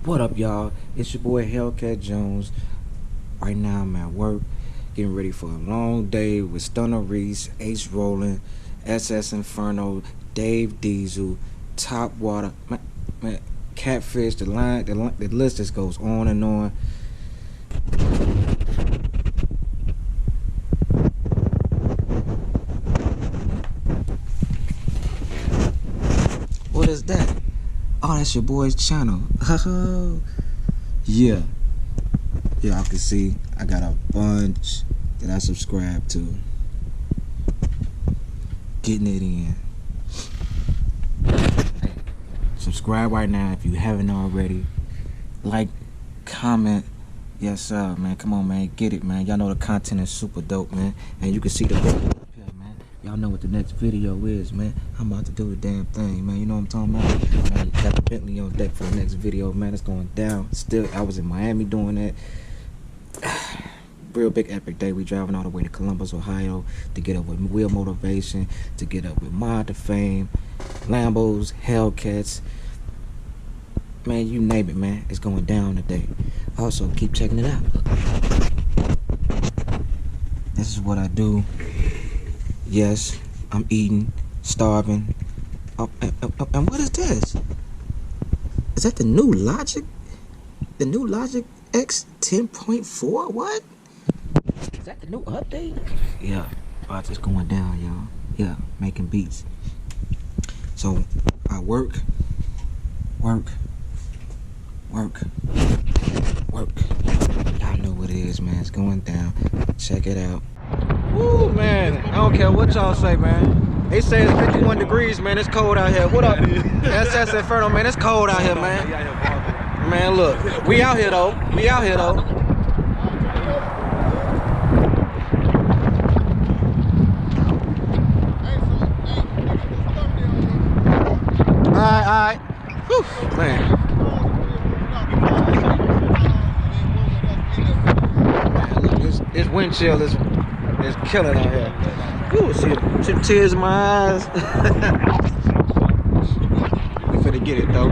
What up, y'all? It's your boy Hellcat Jones. Right now I'm at work, getting ready for a long day with Stunna Reese, Ace Rollin, SS Inferno, Dave Diesel, Topwater, man, CATFISH. The list just goes on and on. What is that? Oh, that's your boy's channel. Yeah. Y'all can see I got a bunch that I subscribe to. Getting it in. Hey, subscribe right now if you haven't already. Like, comment. Yes, sir, man. Come on, man. Get it, man. Y'all know the content is super dope, man. And you can see the video. Y'all know what the next video is, man. I'm about to do the damn thing, man. You know what I'm talking about? Man, got the Bentley on deck for the next video, man. It's going down. Still, I was in Miami doing that. Real big epic day. We driving all the way to Columbus, Ohio to get up with Wheel Motivation, to get up with Mod to Fame, Lambos, Hellcats. Man, you name it, man. It's going down today. Also, keep checking it out. This is what I do. Yes, I'm eating, starving. Oh, and what is this? Is that the new Logic? The new Logic X 10.4? What? Is that the new update? Yeah, it's going down, y'all. Yeah, making beats. So, I work. Y'all know what it is, man. It's going down. Check it out. Woo, man. I don't care what y'all say, man. They say it's 51 degrees, man. It's cold out here. What up? SS Inferno, man. It's cold out here, man. Man, look. We out here, though. Alright. Whew, man. This wind chill is killing out here. Ooh, see tears in my eyes. We finna get it though.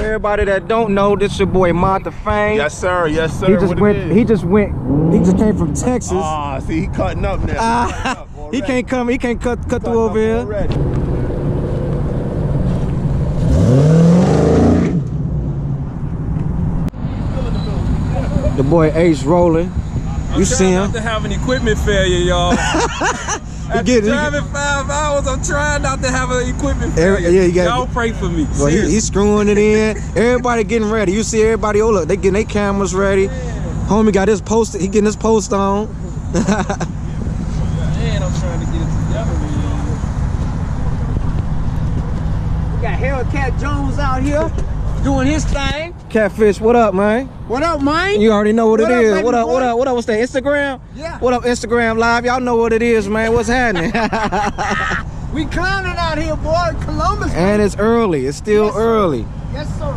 Everybody that don't know, this your boy Mod to Fame. Yes sir. He just came from Texas. Ah, see, he cutting up now. He can't cut through over here. boy Ace Rollin. You see him? I'm trying not to have an equipment failure, y'all. After driving 5 hours, I'm trying not to have an equipment failure. Y'all pray for me. Well, he's screwing it in. Everybody getting ready. You see everybody, oh look, they getting their cameras ready. Homie got his post, he getting his post on. Man, I'm trying to get it together, man. We got Hellcat Jones out here doing his thing. Catfish, what up, man? What up, man? You already know what it is. Baby, what up? What's that? Instagram? Yeah. What up, Instagram Live? Y'all know what it is, man. What's happening? We clowning out here, boy. Columbus. And it's early. It's still early. Yes, sir.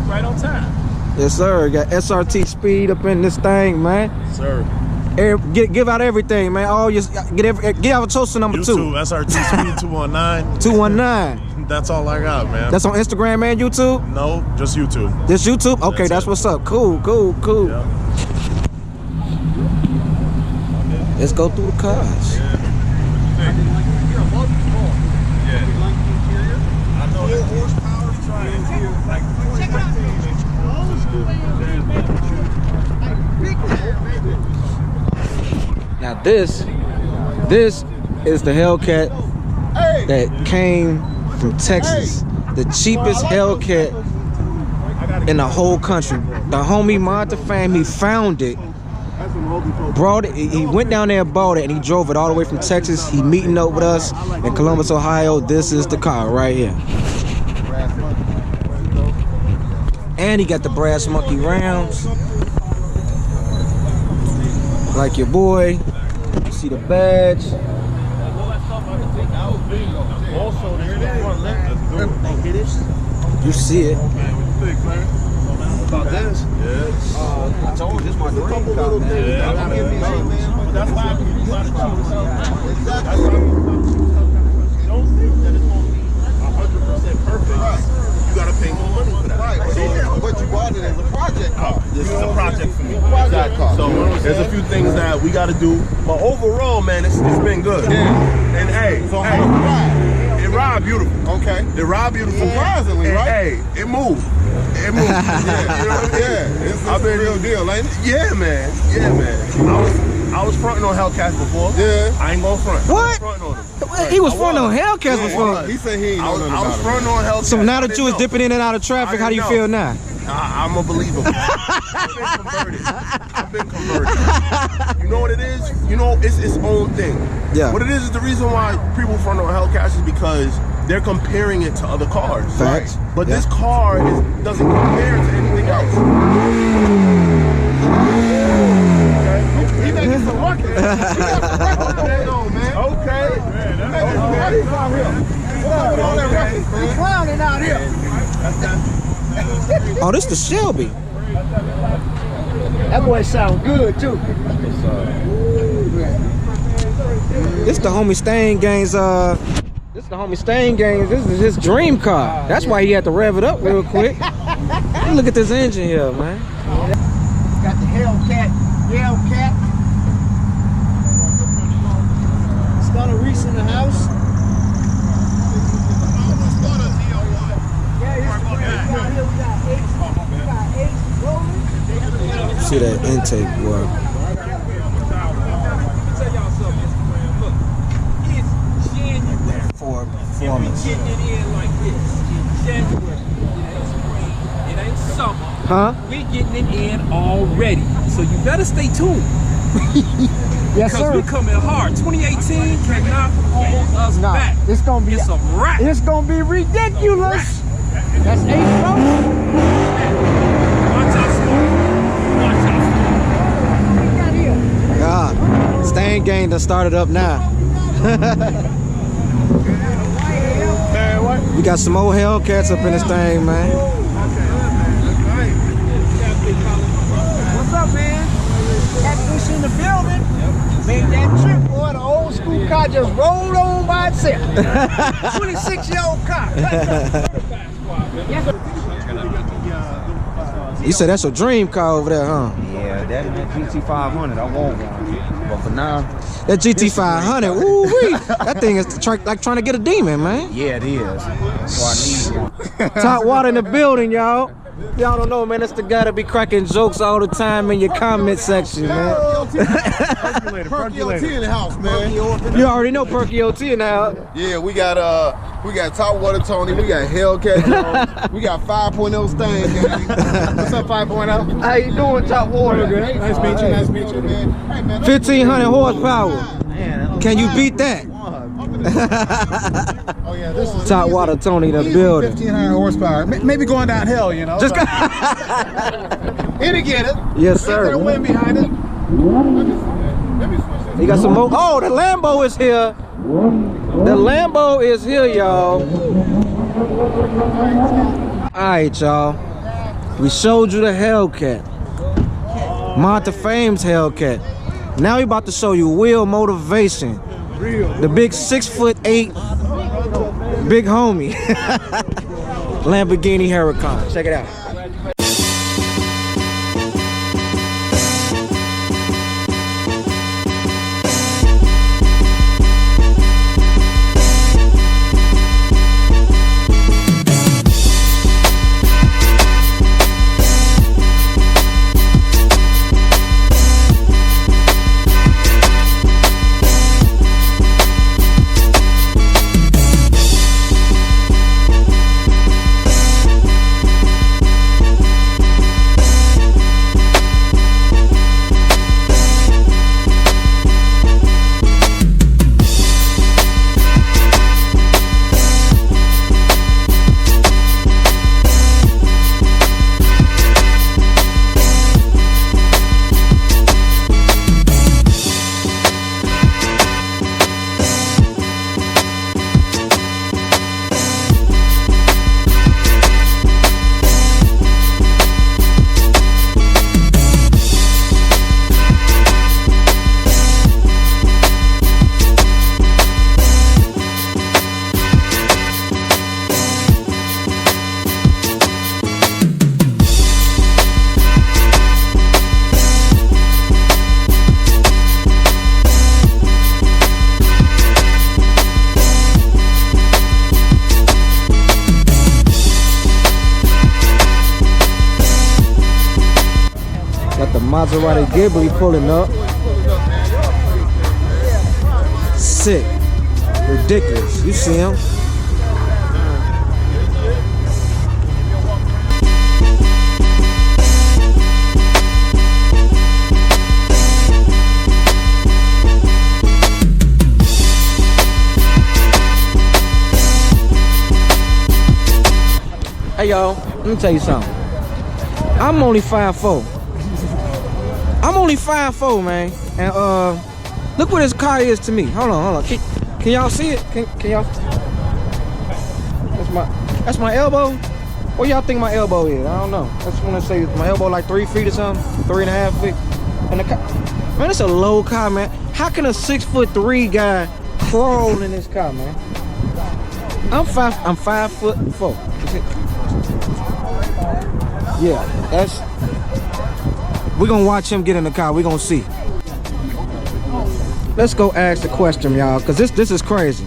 Right on time. Yes, sir. Got SRT speed up in this thing, man. Yes, sir. Give out everything, man. All your get out a toaster number YouTube, 2. SRT speed 219. 219. That's all I got, man. That's on Instagram and YouTube? No, just YouTube. Just YouTube? Okay, that's what's up. Cool. Yeah. Let's go through the cars. Now this is the Hellcat that came from Texas. The cheapest Hellcat in the whole country. The homie Monta Fame, he found it, brought it, he went down there and bought it, and he drove it all the way from Texas. He meeting up with us in Columbus, Ohio. This is the car right here. And he got the brass monkey rounds. Like your boy. You see the badge. You see it. About this? Yes. I told you this is my dream car, man. That's why I believe you don't think that it's going to be 100% perfect. You got to pay more money for that. Right, but you bought it as a project car. This is a project for me. Project car. So there's a few things that we got to do. But overall, man, it's been good. Yeah. And hey, So how does it ride? it ride beautiful. Okay. It ride beautiful. Surprisingly, And, right? hey, it moved. It moved. Yeah, you know what I mean? Yeah, it's a real deal, ain't it? Yeah, man. I was fronting on Hellcats before. Yeah. I ain't gonna front. What? I was fronting on them. He was fronting on Hellcats before. He said he ain't I know was nothing about it. fronting on Hellcats. So now I that didn't you was know. dipping in and out of traffic, how do you I feel didn't now? I'm a believer. I've been converted. You know what it is? You know, it's its own thing. Yeah. What it is the reason why people front on Hellcats is because they're comparing it to other cars. Facts. Right? But Yeah. this car doesn't compare to anything else. He making some records. He got some records going on, man. Okay. He's out here. What's up with all that records, man? We clowning out here. Oh, this the Shelby. That boy sound good too. This the homie Stang Gang's this is his dream car. That's why he had to rev it up real quick. Look at this engine here, man. Got the Hellcat. Stunna Reese in the house. See that intake, boy. For performance. Getting it in like this. January. It ain't summer. Huh? We're getting it in already. So you better stay tuned. Yes, Because sir. we coming hard. 2018 cannot hold us back. It's gonna be It's a wrap. It's gonna be ridiculous. That's Ace Rollin. Watch out, Smoke. Watch out, What we got here? God. Stang Gang done started up now. We got some old Hellcats up in this thing, man. What's up, man? Catfish in the building. Made that trip, boy. The old school car just rolled on by itself. 26-year-old car. Yes, sir. You said that's your dream car over there, huh? Yeah, that GT500, I want one. But for now, That GT500, ooh wee. That thing is like trying to get a demon, man. yeah, it is. So I need one. Topwater in the building, y'all. Y'all don't know, man. That's the guy that be cracking jokes all the time in your comment section, man. Perky OT in the house, man. You already know Perky OT in the house. Yeah, we got Topwater Tony, we got Hellcat Jones, we got 5.0 Stang, gang. What's up, 5.0? How you doing, Topwater? Hey, nice to meet you, nice to meet you, man. Hey, man. 1,500 horsepower. Can you beat that? Oh yeah, this is Topwater Tony, the building. 1,500 horsepower. Maybe going downhill, you know. Just It'll get it. Yes, sir. There's a wind behind it. Let me switch this. You got some more. Oh, the Lambo is here. The Lambo is here, y'all. Alright, y'all. We showed you the Hellcat. Monte Fame's Hellcat. Now we about to show you Wheel Motivation. The big 6'8" big homie. Lamborghini Huracan. Check it out. Maserati Ghibli pulling up. Sick. Ridiculous. You see him? Hey y'all, let me tell you something. I'm only 5'4". I'm only 5'4", man, and look what this car is to me. Hold on. Can y'all see it? Can y'all? That's my elbow. What y'all think my elbow is? I don't know. I just want to say my elbow like 3 feet or something, 3.5 feet. And the car, man, it's a low car, man. How can a 6'3" guy crawl in this car, man? I'm 5'4". Yeah, that's. We're gonna watch him get in the car. We're gonna see. Let's go ask the question, y'all, because this is crazy.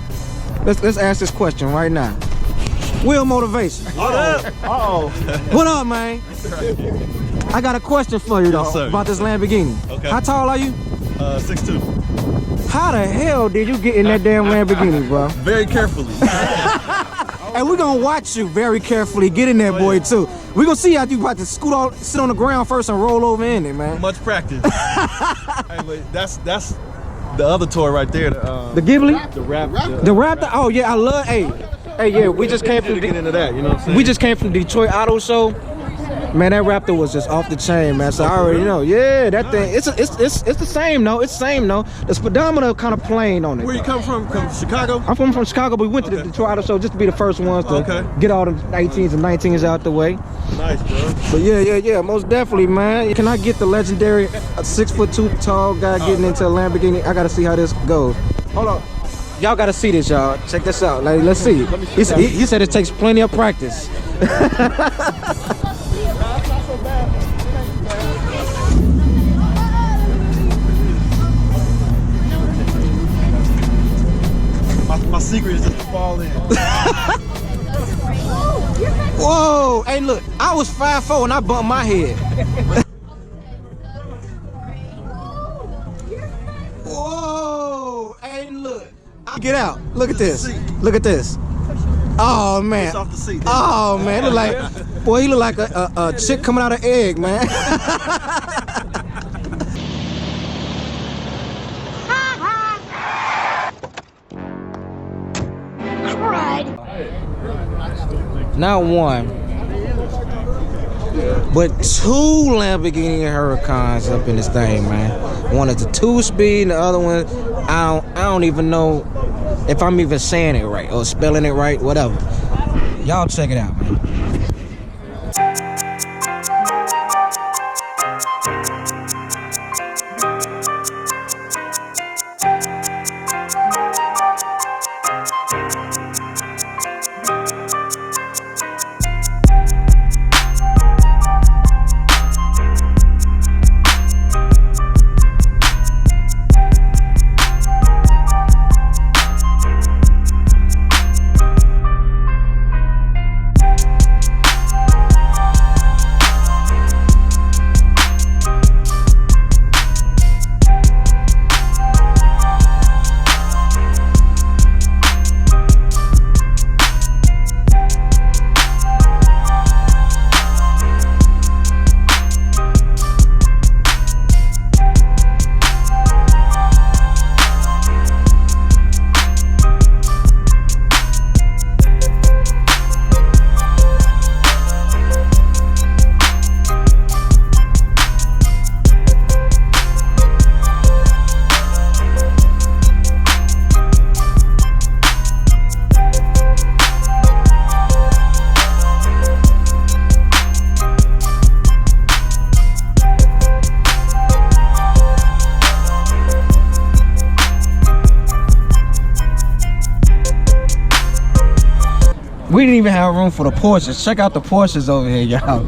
Let's ask this question right now. Wheel Motivation. What up? Uh-oh. What up, man? I got a question for you, though, about this Lamborghini. Okay. How tall are you? 6'2". How the hell did you get in that damn Lamborghini, bro? Very carefully. And we're gonna watch you very carefully get in there, boy, too. We're gonna see how you about to sit on the ground first and roll over in it, man. Much practice. Hey, wait, that's the other toy right there. The Ghibli? The Raptor. The Raptor? Oh, yeah, I love, hey, yeah, we just came from, get into that, you know what I'm saying? we just came from Detroit Auto Show. Man, that Raptor was just off the chain, man. So I already know. Yeah, that thing. It's the same, though. It's the same, though. The speedometer kind of plain on it. Where you come from? From Chicago? I'm from Chicago, but we went to the Detroit Auto Show just to be the first ones to get all the 18s and 19s out the way. Nice, bro. But yeah, most definitely, man. Can I get the legendary 6'2" tall guy getting into a Lamborghini? I gotta see how this goes. Hold on. Y'all gotta see this, y'all. Check this out. Like, let's see. He said it takes plenty of practice. My secret is just to fall in. Whoa! Hey, look, I was 5'4" and I bumped my head. Whoa! Hey, look. Get out. Look at this. Look at this. Oh man. Off the seat. Oh man. Look like, boy, he look like a chick coming out of egg, man. Not one, but 2 Lamborghini Huracans up in this thing, man. One is a 2-speed, and the other one, I don't even know if I'm even saying it right or spelling it right, whatever. Y'all check it out, man. We didn't even have room for the Porsches. Check out the Porsches over here, y'all.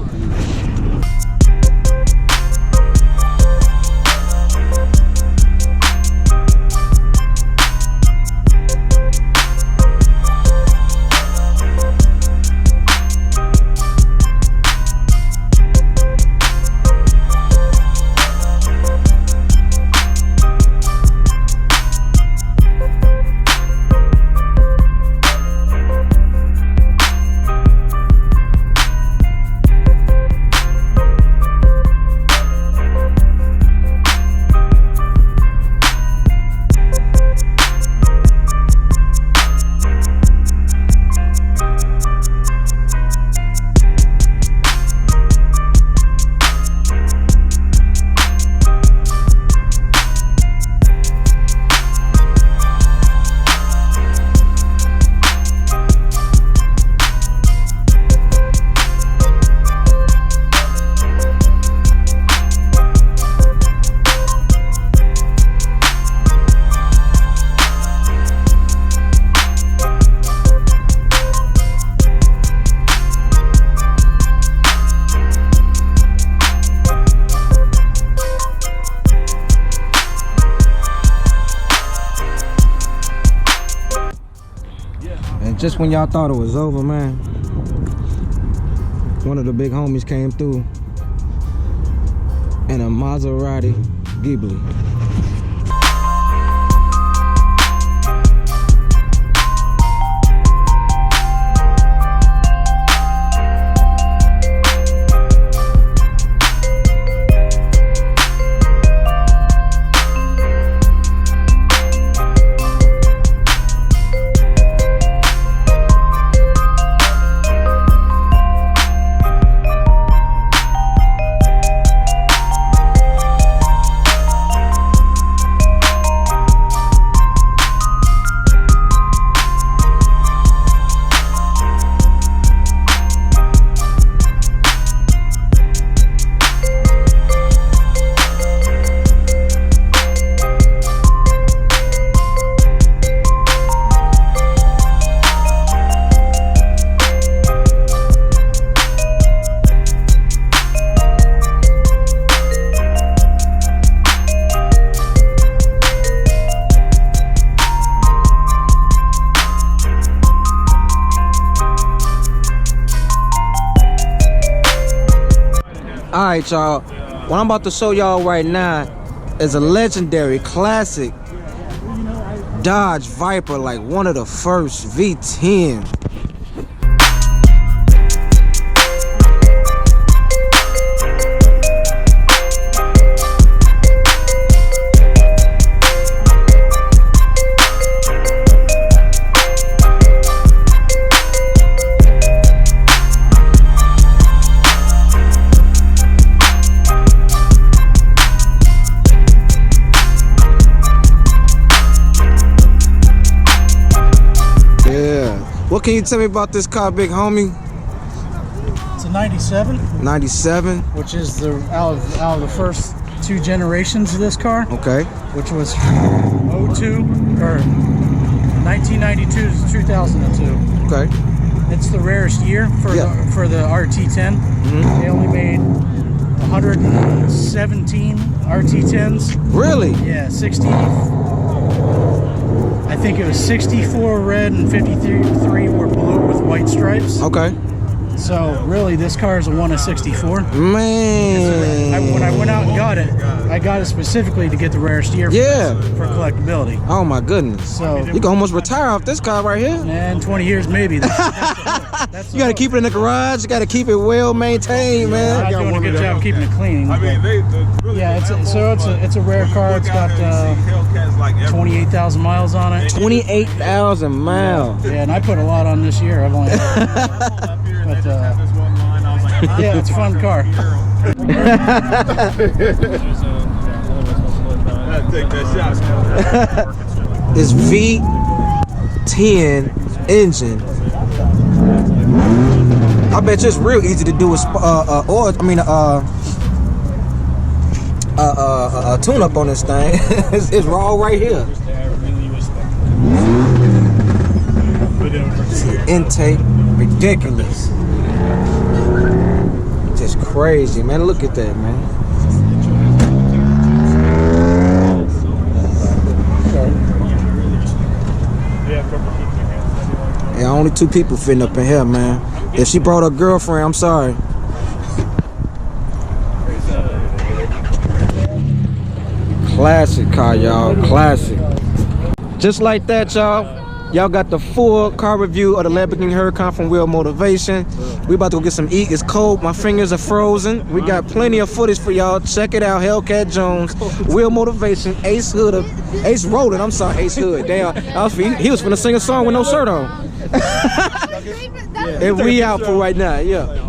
Just when y'all thought it was over, man, one of the big homies came through in a Maserati Ghibli. Alright, y'all. What I'm about to show y'all right now is a legendary classic Dodge Viper, like one of the first V10. What can you tell me about this car, big homie? It's a 97. 97. Which is the out of the first 2 generations of this car. Okay. Which was 02 or 1992 to 2002. Okay. It's the rarest year for the RT10. They only made 117 RT10s. Really? Yeah, 60. I think it was 64 red and 53 were blue with white stripes. Okay. So really, this car is a 1 of 64. Man. When I went out and got it, I got it specifically to get the rarest year for collectability. Oh my goodness. So you can almost retire off this car right here. And 20 years maybe. That's you got to keep it in the garage. You got to keep it well maintained, man. I'm doing a good job keeping it clean. I mean, it's a rare car. It's got 28,000 miles on it. 28,000 miles. Yeah, and I put a lot on this year. I've only. But yeah, it's a fun car. This V10 engine, I bet you it's real easy to do a tune up on this thing. it's raw right here. Intake, ridiculous. Just crazy, man. Look at that, man. Yeah, only 2 people fitting up in here, man. If she brought her girlfriend, I'm sorry. Classic car, y'all. Classic. Just like that, y'all. Y'all got the full car review of the Lamborghini Huracan from Wheel Motivation. We about to go get some eat. It's cold. My fingers are frozen. We got plenty of footage for y'all. Check it out. Hellcat Jones, Wheel Motivation, Ace Rollin. I'm sorry, Ace Hood. Damn, he was finna sing a song with no shirt on. And we out for right now. Yeah.